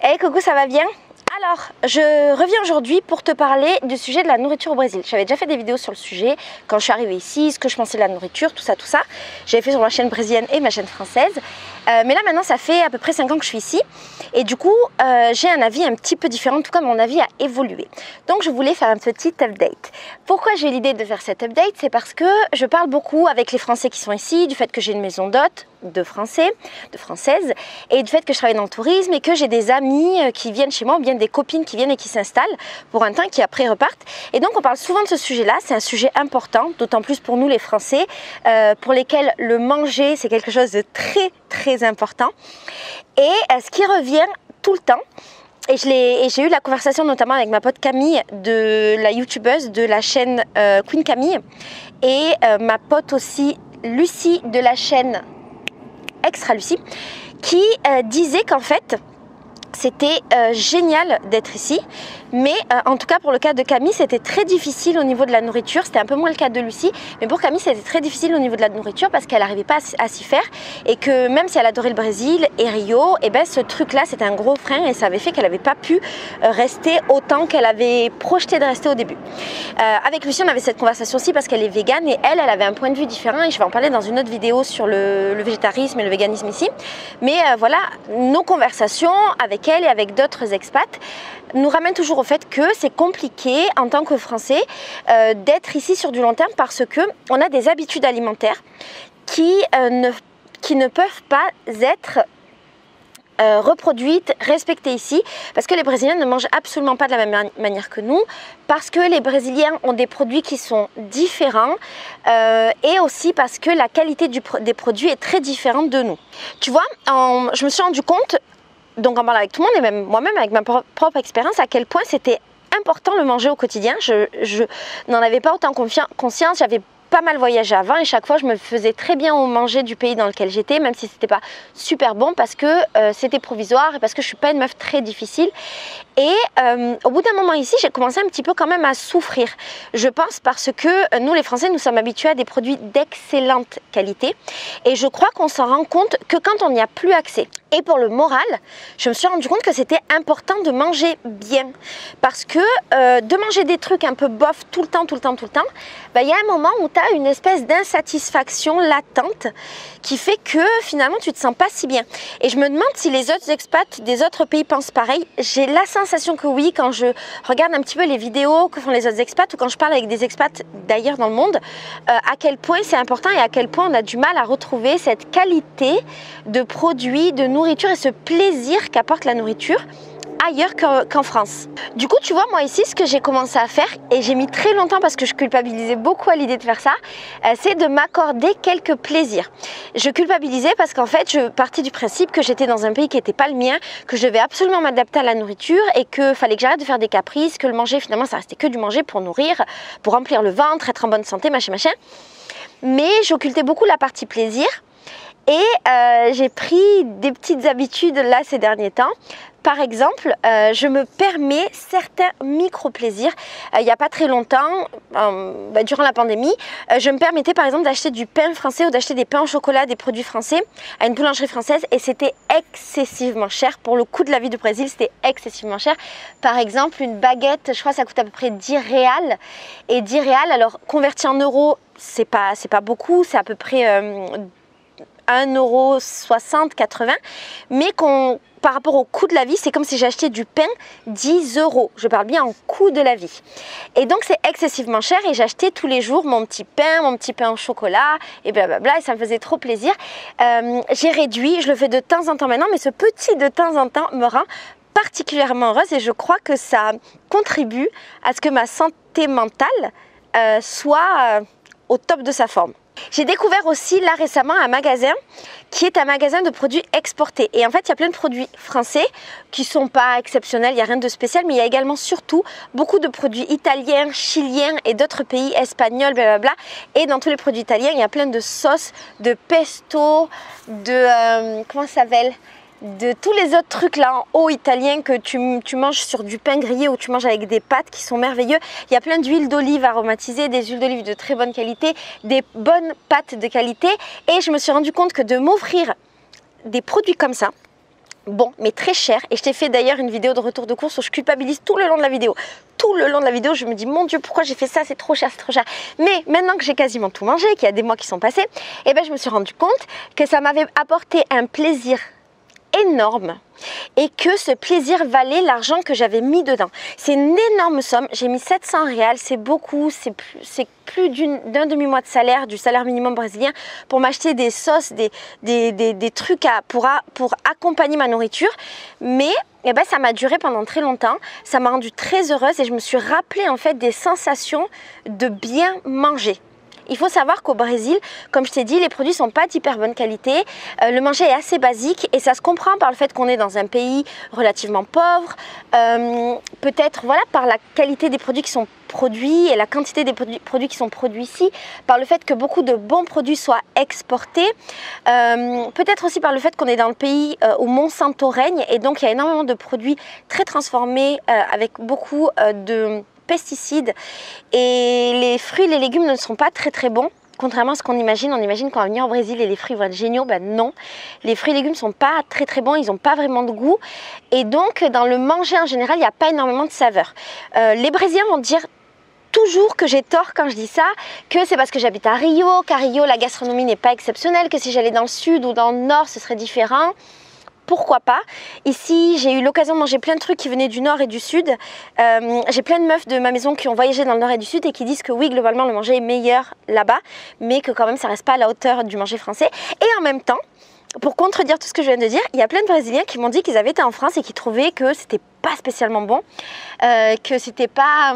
Hey coucou, ça va bien? Alors, je reviens aujourd'hui pour te parler du sujet de la nourriture au Brésil. J'avais déjà fait des vidéos sur le sujet, quand je suis arrivée ici, ce que je pensais de la nourriture, tout ça. J'avais fait sur ma chaîne brésilienne et ma chaîne française. Mais là maintenant, ça fait à peu près 5 ans que je suis ici. Et du coup, j'ai un avis un petit peu différent, en tout cas mon avis a évolué. Donc je voulais faire un petit update. Pourquoi j'ai l'idée de faire cet update? C'est parce que je parle beaucoup avec les Français qui sont ici, du fait que j'ai une maison d'hôtes, de Français, de Françaises, et du fait que je travaille dans le tourisme et que j'ai des amis qui viennent chez moi, ou bien des copines qui viennent et qui s'installent pour un temps qui après repartent. Et donc on parle souvent de ce sujet-là, c'est un sujet important, d'autant plus pour nous les Français, pour lesquels le manger c'est quelque chose de très important. Et ce qui revient tout le temps, et j'ai eu la conversation notamment avec ma pote Camille, de la youtubeuse de la chaîne Queen Camille, et ma pote aussi Lucie de la chaîne Extra Lucie, qui disait qu'en fait c'était génial d'être ici, mais en tout cas pour le cas de Camille c'était très difficile au niveau de la nourriture. C'était un peu moins le cas de Lucie, mais pour Camille c'était très difficile au niveau de la nourriture parce qu'elle n'arrivait pas à s'y faire, et que même si elle adorait le Brésil et Rio, et ben ce truc là c'était un gros frein, et ça avait fait qu'elle n'avait pas pu rester autant qu'elle avait projeté de rester au début. Avec Lucie on avait cette conversation aussi parce qu'elle est végane, et elle avait un point de vue différent, et je vais en parler dans une autre vidéo sur le végétarisme et le véganisme ici. Mais voilà, nos conversations avec elle et avec d'autres expats nous ramènent toujours au fait que c'est compliqué en tant que Français d'être ici sur du long terme, parce que on a des habitudes alimentaires qui ne peuvent pas être reproduites, respectées ici, parce que les Brésiliens ne mangent absolument pas de la même manière que nous, parce que les Brésiliens ont des produits qui sont différents, et aussi parce que la qualité des produits est très différente de nous. Tu vois, je me suis rendu compte, donc en parlant avec tout le monde et même moi-même avec ma propre expérience, à quel point c'était important le manger au quotidien. Je n'en avais pas autant conscience. J'avais pas mal voyagé avant, et chaque fois je me faisais très bien au manger du pays dans lequel j'étais, même si c'était pas super bon, parce que c'était provisoire et parce que je suis pas une meuf très difficile. Et au bout d'un moment ici, j'ai commencé un petit peu quand même à souffrir, je pense, parce que nous les Français, nous sommes habitués à des produits d'excellente qualité, et je crois qu'on s'en rend compte que quand on n'y a plus accès. Et pour le moral, je me suis rendu compte que c'était important de manger bien, parce que de manger des trucs un peu bof tout le temps, bah, y a un moment où tu as une espèce d'insatisfaction latente qui fait que finalement tu te sens pas si bien. Et je me demande si les autres expats des autres pays pensent pareil. J'ai la sensation que oui, quand je regarde un petit peu les vidéos que font les autres expats, ou quand je parle avec des expats d'ailleurs dans le monde, à quel point c'est important et à quel point on a du mal à retrouver cette qualité de produits, de nourriture et ce plaisir qu'apporte la nourriture ailleurs qu'en France. Du coup, tu vois, moi ici, ce que j'ai commencé à faire, et j'ai mis très longtemps parce que je culpabilisais beaucoup à l'idée de faire ça, c'est de m'accorder quelques plaisirs. Je culpabilisais parce qu'en fait, je partais du principe que j'étais dans un pays qui n'était pas le mien, que je devais absolument m'adapter à la nourriture, et que fallait que j'arrête de faire des caprices, que le manger, finalement, ça restait que du manger pour nourrir, pour remplir le ventre, être en bonne santé, machin. Mais j'occultais beaucoup la partie plaisir. Et j'ai pris des petites habitudes là ces derniers temps. Par exemple, je me permets certains micro-plaisirs. Il n'y a pas très longtemps, durant la pandémie, je me permettais par exemple d'acheter du pain français ou d'acheter des pains au chocolat, des produits français à une boulangerie française, et c'était excessivement cher. Pour le coût de la vie du Brésil, c'était excessivement cher. Par exemple, une baguette, je crois que ça coûte à peu près 10 réals. Et 10 réals, alors converti en euros, c'est pas beaucoup, c'est à peu près 1,60 €, 80 €, mais par rapport au coût de la vie, c'est comme si j'achetais du pain 10 €. Je parle bien en coût de la vie. Et donc c'est excessivement cher, et j'achetais tous les jours mon petit pain au chocolat, et blablabla, et ça me faisait trop plaisir. J'ai réduit, je le fais de temps en temps maintenant, mais ce petit de temps en temps me rend particulièrement heureuse, et je crois que ça contribue à ce que ma santé mentale soit au top de sa forme. J'ai découvert aussi là récemment un magasin qui est un magasin de produits exportés, et en fait il y a plein de produits français qui sont pas exceptionnels, il n'y a rien de spécial, mais il y a également surtout beaucoup de produits italiens, chiliens et d'autres pays, espagnols, blablabla. Et dans tous les produits italiens il y a plein de sauces, de pesto, de comment ça s'appelle, de tous les autres trucs là en haut italiens que tu manges sur du pain grillé, ou tu manges avec des pâtes qui sont merveilleux. Il y a plein d'huiles d'olive aromatisées, des huiles d'olive de très bonne qualité, des bonnes pâtes de qualité, et je me suis rendu compte que de m'offrir des produits comme ça, bon, mais très cher. Et je t'ai fait d'ailleurs une vidéo de retour de course où je culpabilise tout le long de la vidéo. Tout le long de la vidéo, je me dis, mon Dieu, pourquoi j'ai fait ça? C'est trop cher, c'est trop cher. Mais maintenant que j'ai quasiment tout mangé, qu'il y a des mois qui sont passés, eh ben, je me suis rendu compte que ça m'avait apporté un plaisir énorme et que ce plaisir valait l'argent que j'avais mis dedans. C'est une énorme somme, j'ai mis 700 réals, c'est beaucoup, c'est plus d'un demi-mois de salaire, du salaire minimum brésilien, pour m'acheter des sauces, des trucs pour accompagner ma nourriture. Mais eh ben, ça m'a duré pendant très longtemps, ça m'a rendue très heureuse et je me suis rappelé en fait des sensations de bien manger. Il faut savoir qu'au Brésil, comme je t'ai dit, les produits ne sont pas d'hyper bonne qualité. Le manger est assez basique et ça se comprend par le fait qu'on est dans un pays relativement pauvre. Peut-être voilà, par la qualité des produits qui sont produits et la quantité des produits qui sont produits ici. Par le fait que beaucoup de bons produits soient exportés. Peut-être aussi par le fait qu'on est dans le pays où Monsanto règne et donc il y a énormément de produits très transformés avec beaucoup de pesticides et les fruits et les légumes ne sont pas très bons. Contrairement à ce qu'on imagine, on imagine qu'on va venir au Brésil et les fruits vont être géniaux. Ben non, les fruits et légumes ne sont pas très bons, ils n'ont pas vraiment de goût. Et donc, dans le manger en général, il n'y a pas énormément de saveur. Les Brésiliens vont dire toujours que j'ai tort quand je dis ça, que c'est parce que j'habite à Rio, qu'à Rio, la gastronomie n'est pas exceptionnelle, que si j'allais dans le sud ou dans le nord, ce serait différent. Pourquoi pas? Ici, j'ai eu l'occasion de manger plein de trucs qui venaient du nord et du sud. J'ai plein de meufs de ma maison qui ont voyagé dans le nord et du sud et qui disent que oui, globalement, le manger est meilleur là-bas, mais que quand même, ça reste pas à la hauteur du manger français. Et en même temps, pour contredire tout ce que je viens de dire, il y a plein de Brésiliens qui m'ont dit qu'ils avaient été en France et qui trouvaient que c'était pas spécialement bon, que c'était pas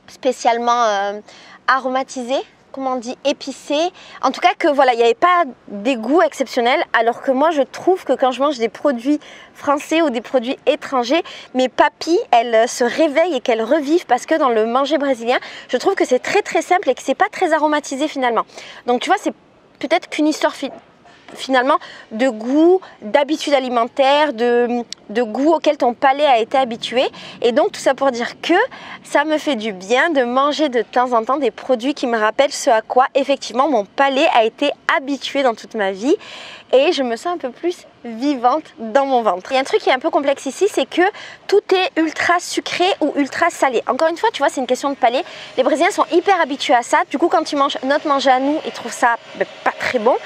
spécialement aromatisé. Comment on dit, épicé, en tout cas que voilà, il n'y avait pas des goûts exceptionnels, alors que moi je trouve que quand je mange des produits français ou des produits étrangers, mes papilles elles se réveillent et qu'elles revivent parce que dans le manger brésilien, je trouve que c'est très simple et que c'est pas très aromatisé finalement. Donc tu vois, c'est peut-être qu'une histoire finalement de goût, d'habitude alimentaire, de goût auquel ton palais a été habitué. Et donc tout ça pour dire que ça me fait du bien de manger de temps en temps des produits qui me rappellent ce à quoi effectivement mon palais a été habitué dans toute ma vie et je me sens un peu plus vivante dans mon ventre. Il y a un truc qui est un peu complexe ici, c'est que tout est ultra sucré ou ultra salé. Encore une fois, tu vois, c'est une question de palais. Les Brésiliens sont hyper habitués à ça. Du coup, quand ils mangent notre manger à nous, ils trouvent ça pas très bon.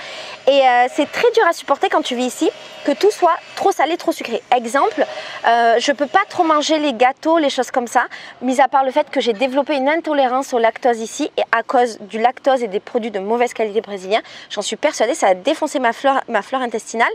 Et c'est très dur à supporter quand tu vis ici, que tout soit trop salé, trop sucré. Exemple, je peux pas trop manger les gâteaux, les choses comme ça, mis à part le fait que j'ai développé une intolérance au lactose ici, et à cause du lactose et des produits de mauvaise qualité brésiliens, j'en suis persuadée, ça a défoncé ma flore intestinale.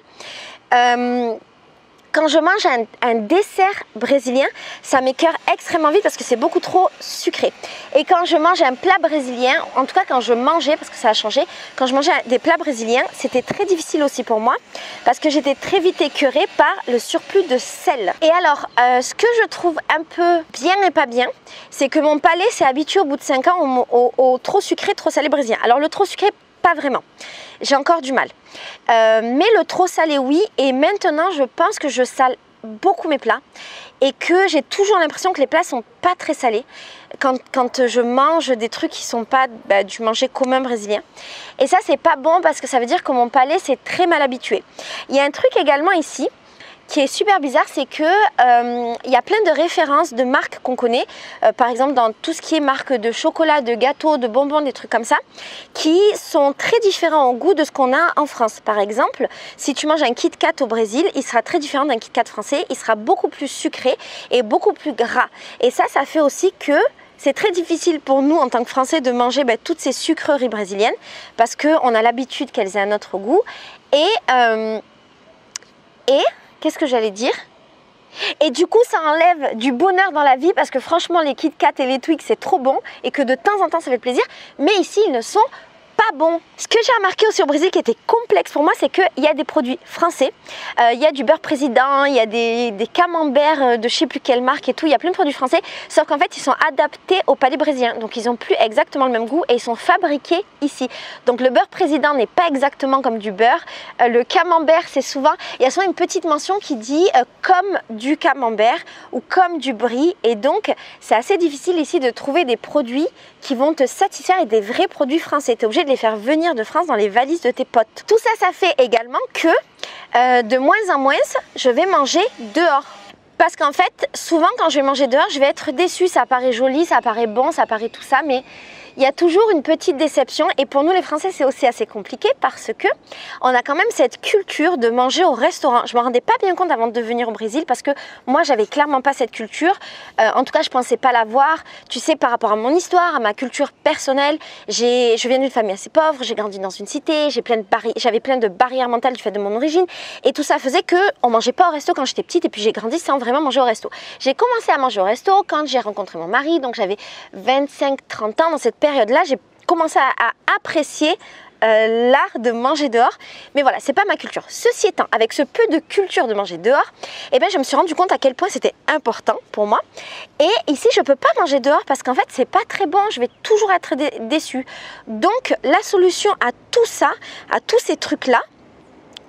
Quand je mange un dessert brésilien, ça m'écœure extrêmement vite parce que c'est beaucoup trop sucré. Et quand je mange un plat brésilien, en tout cas quand je mangeais, parce que ça a changé, quand je mangeais des plats brésiliens, c'était très difficile aussi pour moi parce que j'étais très vite écœurée par le surplus de sel. Et alors, ce que je trouve un peu bien et pas bien, c'est que mon palais s'est habitué au bout de 5 ans au trop sucré, trop salé brésilien. Alors le trop sucré, pas vraiment. J'ai encore du mal. Mais le trop salé, oui. Et maintenant, je pense que je sale beaucoup mes plats et que j'ai toujours l'impression que les plats sont pas très salés quand je mange des trucs qui sont pas du manger commun brésilien. Et ça, c'est pas bon parce que ça veut dire que mon palais s'est très mal habitué. Il y a un truc également ici qui est super bizarre, c'est que il y a plein de références de marques qu'on connaît, par exemple dans tout ce qui est marque de chocolat, de gâteaux, de bonbons, des trucs comme ça, qui sont très différents au goût de ce qu'on a en France. Par exemple, si tu manges un Kit Kat au Brésil, il sera très différent d'un Kit Kat français, il sera beaucoup plus sucré et beaucoup plus gras. Et ça fait aussi que c'est très difficile pour nous en tant que Français de manger toutes ces sucreries brésiliennes parce qu'on a l'habitude qu'elles aient un autre goût. Et qu'est-ce que j'allais dire? Et du coup, ça enlève du bonheur dans la vie parce que franchement, les Kit Kat et les Twix, c'est trop bon et que de temps en temps, ça fait plaisir. Mais ici, ils ne sont pas bons. Ce que j'ai remarqué aussi au Brésil qui était complexe pour moi, c'est qu'il y a des produits français. Il y a du beurre président, il y a des camemberts de je sais plus quelle marque et tout. Il y a plein de produits français, sauf qu'en fait, ils sont adaptés au palais brésilien. Donc, ils n'ont plus exactement le même goût et ils sont fabriqués ici. Donc, le beurre président n'est pas exactement comme du beurre. Le camembert, c'est souvent... Il y a souvent une petite mention qui dit comme du camembert ou comme du brie. Et donc, c'est assez difficile ici de trouver des produits qui vont te satisfaire et des vrais produits français. Tu es obligé de les faire venir de France dans les valises de tes potes. Tout ça, ça fait également que de moins en moins, je vais manger dehors. Parce qu'en fait, souvent quand je vais manger dehors, je vais être déçue. Ça paraît joli, ça paraît bon, ça paraît tout ça, mais il y a toujours une petite déception. Et pour nous les Français, c'est aussi assez compliqué parce que on a quand même cette culture de manger au restaurant. Je ne me rendais pas bien compte avant de venir au Brésil parce que moi, j'avais clairement pas cette culture. En tout cas, je pensais pas l'avoir. Tu sais, par rapport à mon histoire, à ma culture personnelle, je viens d'une famille assez pauvre, j'ai grandi dans une cité, j'avais plein de barrières mentales du fait de mon origine. Et tout ça faisait qu'on ne mangeait pas au resto quand j'étais petite et puis j'ai grandi sans vraiment manger au resto. J'ai commencé à manger au resto quand j'ai rencontré mon mari, donc j'avais 25-30 ans. Dans cette période-là, j'ai commencé à apprécier l'art de manger dehors, mais voilà, c'est pas ma culture. Ceci étant, avec ce peu de culture de manger dehors, eh ben, je me suis rendu compte à quel point c'était important pour moi. Et ici, je peux pas manger dehors parce qu'en fait, c'est pas très bon. Je vais toujours être déçue. Donc, la solution à tout ça, à tous ces trucs-là,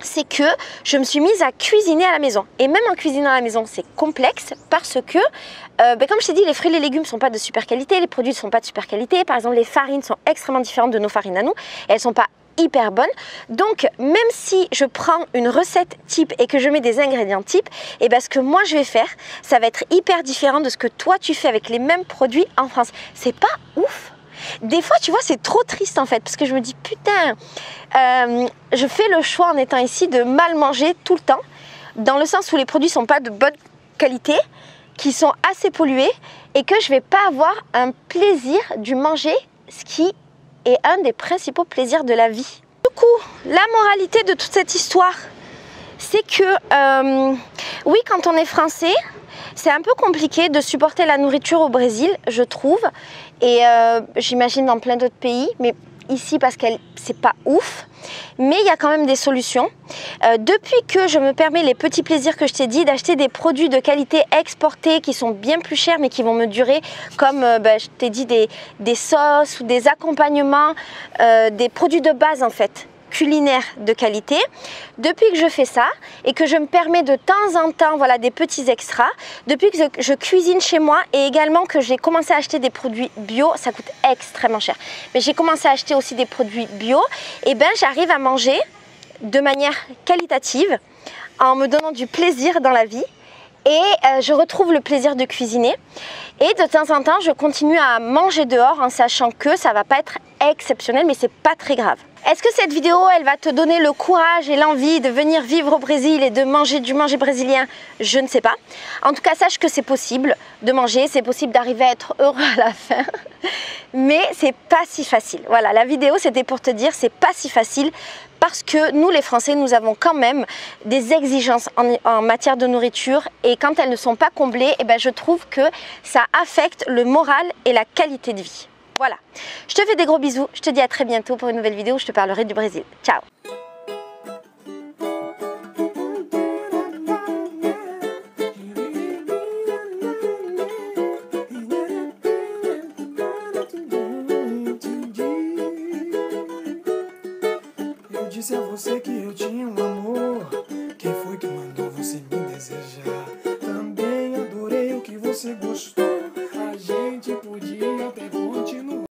c'est que je me suis mise à cuisiner à la maison. Et même en cuisinant à la maison, c'est complexe parce que, comme je t'ai dit, les fruits et les légumes ne sont pas de super qualité, les produits ne sont pas de super qualité. Par exemple, les farines sont extrêmement différentes de nos farines à nous. Elles ne sont pas hyper bonnes. Donc, même si je prends une recette type et que je mets des ingrédients type, et ben, ce que moi je vais faire, ça va être hyper différent de ce que toi tu fais avec les mêmes produits en France. C'est pas ouf. Des fois, tu vois, c'est trop triste en fait, parce que je me dis, putain, je fais le choix en étant ici de mal manger tout le temps, dans le sens où les produits ne sont pas de bonne qualité, qui sont assez pollués, et que je ne vais pas avoir un plaisir du manger, ce qui est un des principaux plaisirs de la vie. Du coup, la moralité de toute cette histoire, c'est que, oui, quand on est français, c'est un peu compliqué de supporter la nourriture au Brésil, je trouve, et j'imagine dans plein d'autres pays, mais ici parce que c'est pas ouf, mais il y a quand même des solutions. Depuis que je me permets les petits plaisirs que je t'ai dit, d'acheter des produits de qualité exportés qui sont bien plus chers mais qui vont me durer, comme je t'ai dit des sauces ou des accompagnements, des produits de base en fait, culinaire de qualité. Depuis que je fais ça et que je me permets de temps en temps voilà, des petits extras, depuis que je cuisine chez moi et également que j'ai commencé à acheter des produits bio, ça coûte extrêmement cher, mais j'ai commencé à acheter aussi des produits bio, et ben j'arrive à manger de manière qualitative en me donnant du plaisir dans la vie. Et je retrouve le plaisir de cuisiner. Et de temps en temps, je continue à manger dehors en sachant que ça ne va pas être exceptionnel, mais c'est pas très grave. Est-ce que cette vidéo, elle va te donner le courage et l'envie de venir vivre au Brésil et de manger du manger brésilien? Je ne sais pas. En tout cas, sache que c'est possible de manger, c'est possible d'arriver à être heureux à la fin. Mais c'est pas si facile. Voilà, la vidéo, c'était pour te dire, c'est pas si facile. Parce que nous, les Français, nous avons quand même des exigences en matière de nourriture, et quand elles ne sont pas comblées, eh ben, je trouve que ça affecte le moral et la qualité de vie. Voilà, je te fais des gros bisous, je te dis à très bientôt pour une nouvelle vidéo où je te parlerai du Brésil. Ciao! Disse a você que eu tinha um amor.